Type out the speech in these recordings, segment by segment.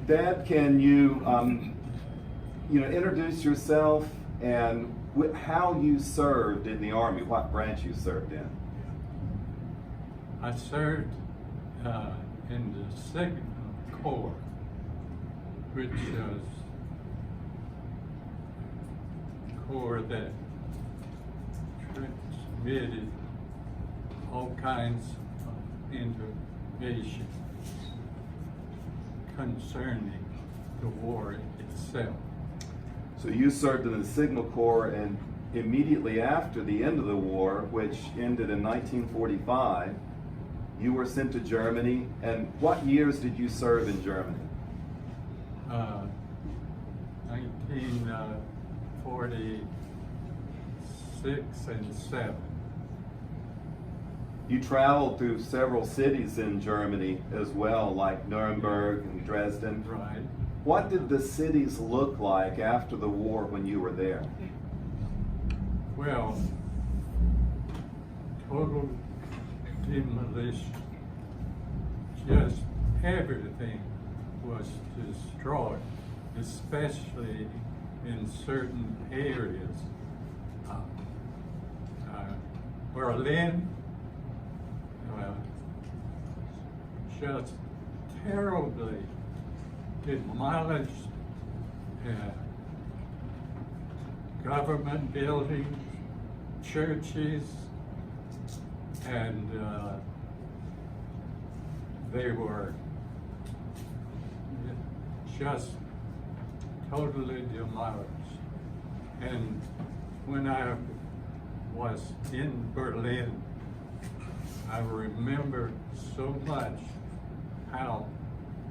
Dad, can you, introduce yourself and how you served in the Army, what branch you served in? I served in the Second Corps, which was a corps that transmitted all kinds of information concerning the war itself. So you served in the Signal Corps, and immediately after the end of the war, which ended in 1945, you were sent to Germany. And what years did you serve in Germany? 1946 and 7. You traveled through several cities in Germany as well, like Nuremberg and Dresden. Right. What did the cities look like after the war when you were there? Well, total demolition. Just everything was destroyed, especially in certain areas. Berlin, just terribly demolished government buildings, churches, and they were just totally demolished. And when I was in Berlin, I remember so much how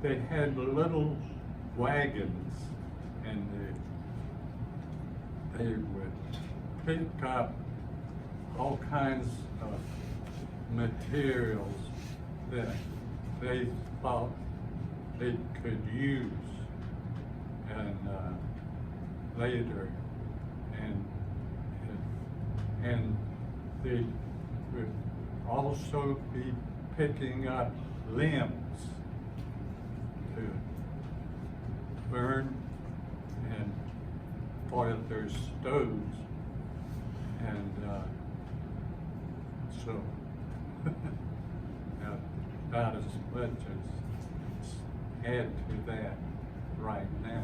they had little wagons, and they would pick up all kinds of materials that they thought they could use and later, and they would also be picking up limbs to burn and for their stoves, and so about as much as add to that right now.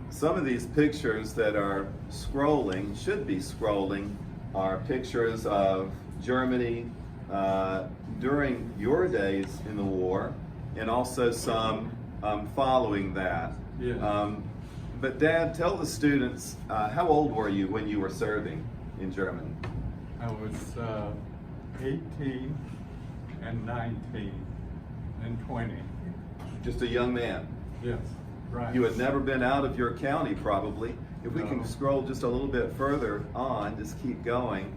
Some of these pictures that are scrolling, should be scrolling, are pictures of Germany during your days in the war, and also some following that. Yes. But Dad, tell the students, how old were you when you were serving in Germany? I was 18 and 19 and 20. Just a young man. Yes, right. You had never been out of your county, probably. If we No. can scroll just a little bit further on, just keep going.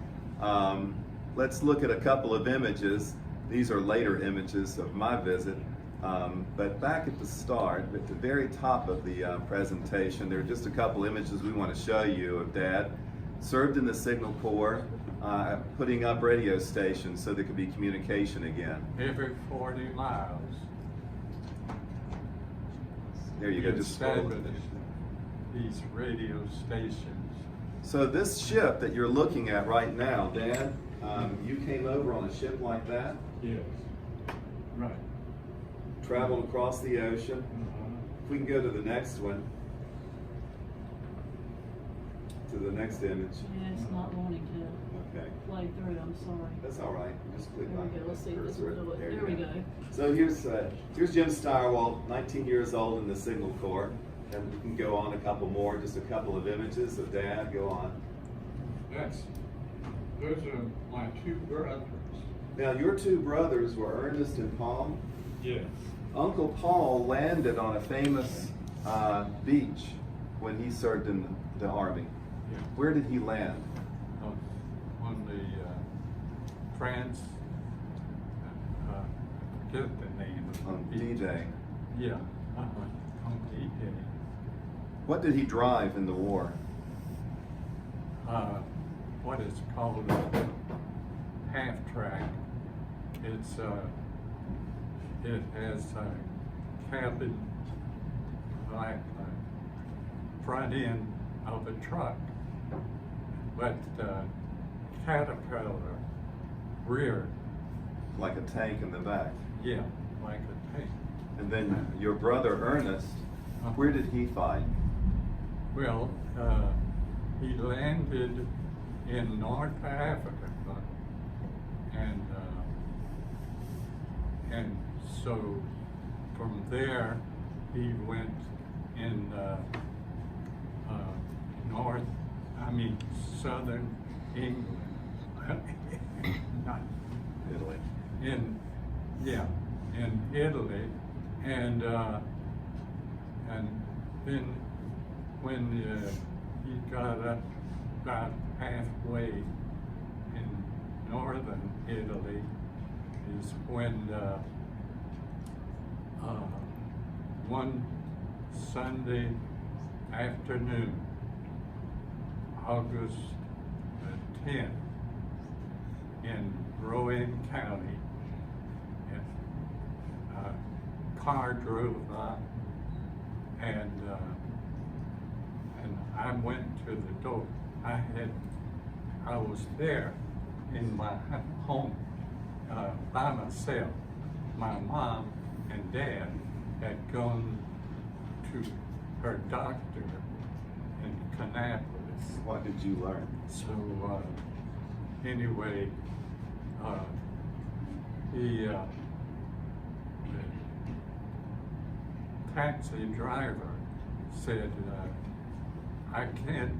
Let's look at a couple of images. These are later images of my visit. But back at the start, at the very top of the presentation, there are just a couple images we want to show you of Dad. Served in the Signal Corps, putting up radio stations so there could be communication again. Every 40 miles. There you go, just scroll. established these radio stations. So this ship that you're looking at right now, Dad, you came over on a ship like that, Yes. Right. traveled across the ocean. If we can go to the next one, to the next image. Yeah, it's not wanting to Okay, play through, I'm sorry. that's all right. Just click There on we go, let's see if this cursor. will do it. There There we you go. So here's Jim Stirewalt, 19 years old in the Signal Corps. And we can go on a couple more, just a couple of images of Dad. Go on. Those are my two brothers. Now, your two brothers were Ernest and Paul. Yes. Uncle Paul landed on a famous beach when he served in the Army. Yeah. Where did he land? On the France, forget the name of the On beach. D-Day. Yeah, on D-Day. What did he drive in the war? What is called a half track. It has a cabin like the front end of a truck, but Caterpillar rear, Like a tank in the back. yeah, like a tank. And then your brother Ernest, where did he fight? Well, he landed in North Africa, and so from there he went in southern England, not Italy. in Italy, and then when he got up about halfway in northern Italy is when one Sunday afternoon, August 10th, in Rowan County, a car drove up, and I went to the door. I was there in my home by myself. My mom and dad had gone to her doctor in Kannapolis. What did you learn? So anyway, the taxi driver said, I can't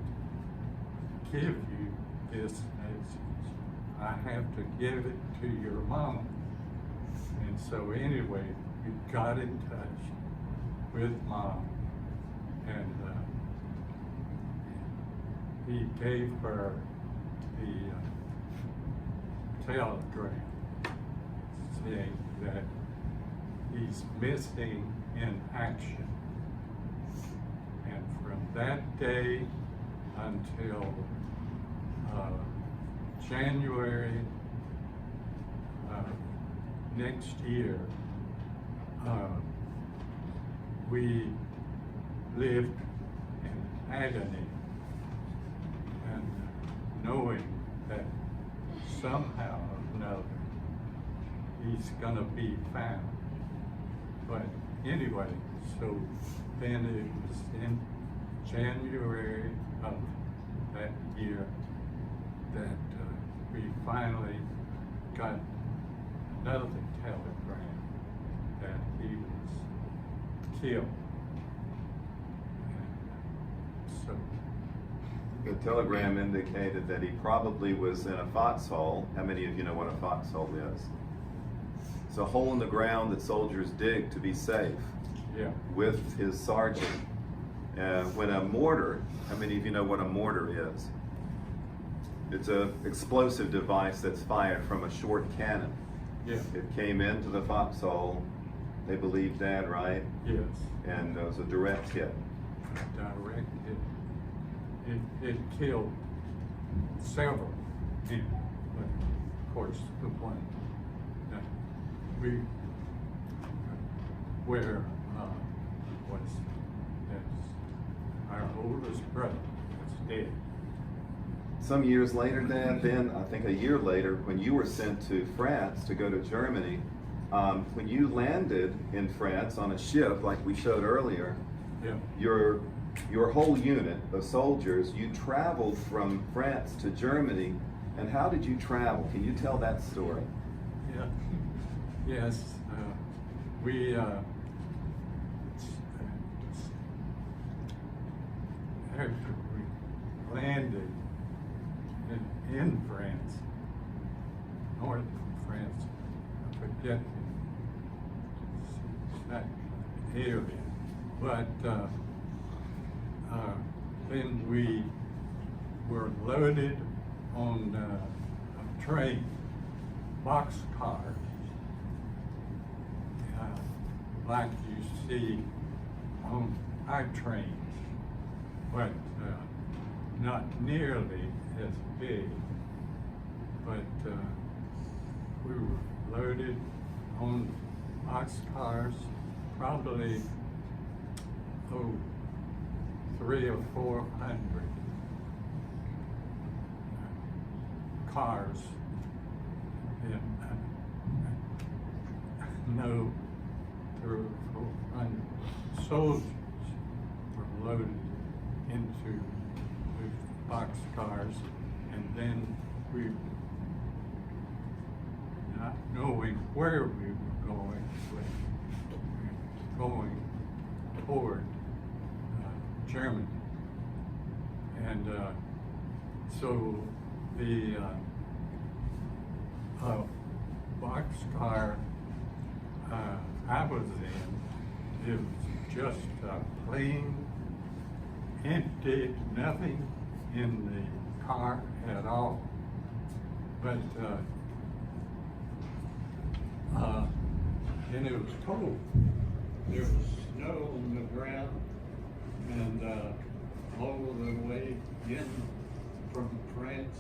give you this message. I have to give it to your mama. And so anyway, we got in touch with Mom, and he gave her the telegram saying that he's missing in action. And from that day until January next year, we lived in agony and knowing that somehow or another he's gonna be found. But anyway, so then it was in January of that year that we finally got another telegram that he was killed. And so The telegram indicated that he probably was in a foxhole. How many of you know what a foxhole is? It's a hole in the ground that soldiers dig to be safe. yeah, With his sergeant. When a mortar, how many of you know what a mortar is? It's an explosive device that's fired from a short cannon. yeah, It came into the foxhole, they believe Dad, right? yes, And it was a direct hit. direct it killed several people, but of course the one that we where was that's our oldest brother was dead. Some years later, Dad, then I think a year later, when you were sent to France to go to Germany, when you landed in France on a ship like we showed earlier, Yeah. your whole unit of soldiers, you traveled from France to Germany. And how did you travel? Can you tell that story? Yeah. Yes. We after we landed in France, northern France, I forget that area, but then we were loaded on a train, boxcar, like you see on our trains, but not nearly as big. But we were loaded on boxcars, probably oh, 300 or 400 cars in, no, 300 or 400 soldiers were loaded into the boxcars, and then we, not knowing where we were going, going toward Germany. And so the boxcar I was in, it was just plain empty, nothing in the car at all. But and it was cold. There was snow on the ground, and all the way in from France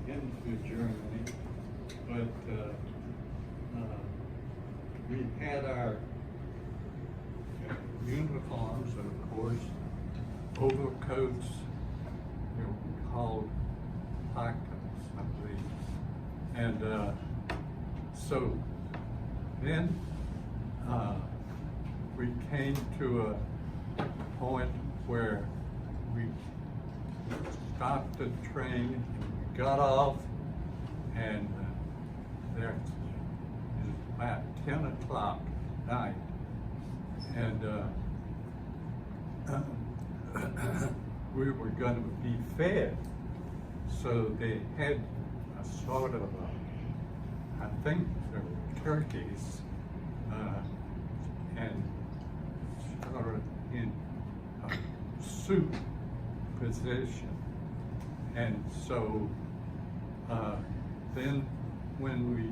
into Germany. But we had our uniforms, of course, overcoats, called pockets, I believe. And so then we came to a point where we stopped the train and we got off, and there is about 10 o'clock at night, and we were going to be fed. So they had a sort of I think there were turkeys, and sort of in a soup position. And so then when we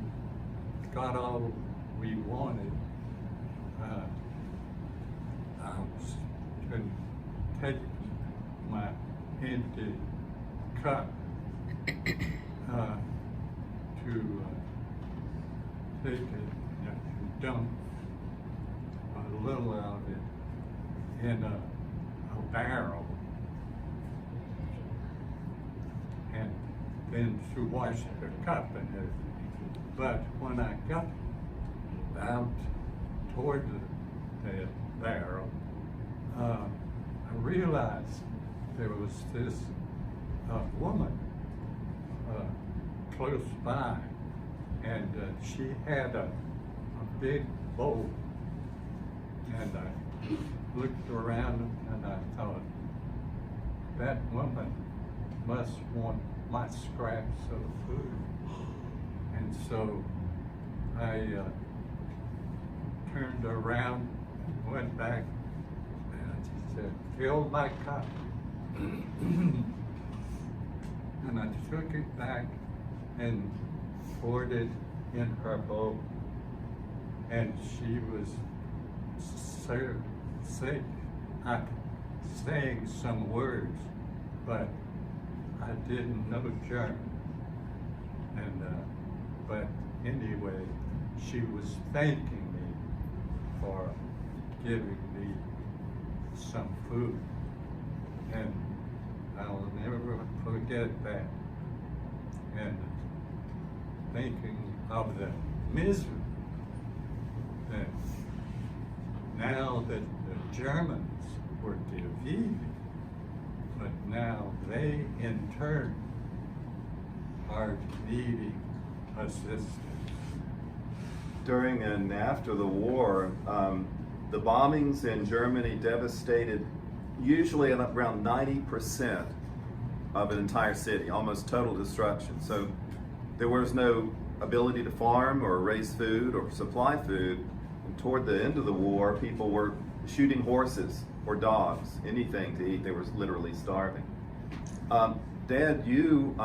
got all we wanted, I was going to take my empty cup to take it and dump a little of it in a barrel, and then to wash the cup and everything. But when I got out toward the barrel, I realized there was this woman close by, and she had a big bowl, and I looked around and I thought, that woman must want my scraps of food. And so I turned around and went back, and she said, fill my cup. And I took it back and poured it in her bowl. And she was so sick, saying some words, but I didn't know German. And but anyway, she was thanking me for giving me some food, and I'll never forget that. And thinking of the misery that now that the Germans were defeated, but now they in turn are needing assistance. During and after the war, the bombings in Germany devastated usually around 90% of an entire city, almost total destruction. So there was no ability to farm or raise food or supply food. And toward the end of the war, people were shooting horses or dogs, anything to eat. They were literally starving. Dad, you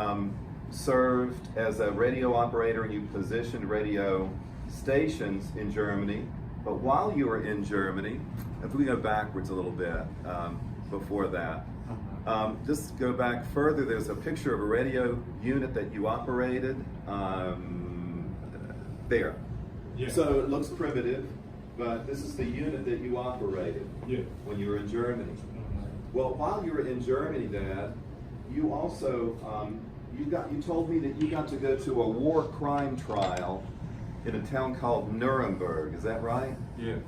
served as a radio operator, and you positioned radio stations in Germany. But while you were in Germany, if we go backwards a little bit before that, just go back further, there's a picture of a radio unit that you operated there. Yeah. So it looks primitive. but this is the unit that you operated Yes. when you were in Germany. Well, while you were in Germany, Dad, you also, you told me that you got to go to a war crime trial in a town called Nuremberg, is that right? Yes.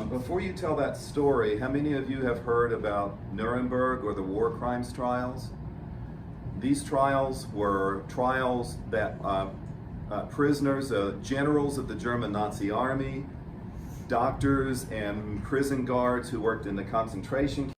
Before you tell that story, how many of you have heard about Nuremberg or the war crimes trials? These trials were trials that prisoners, generals of the German Nazi army, doctors and prison guards who worked in the concentration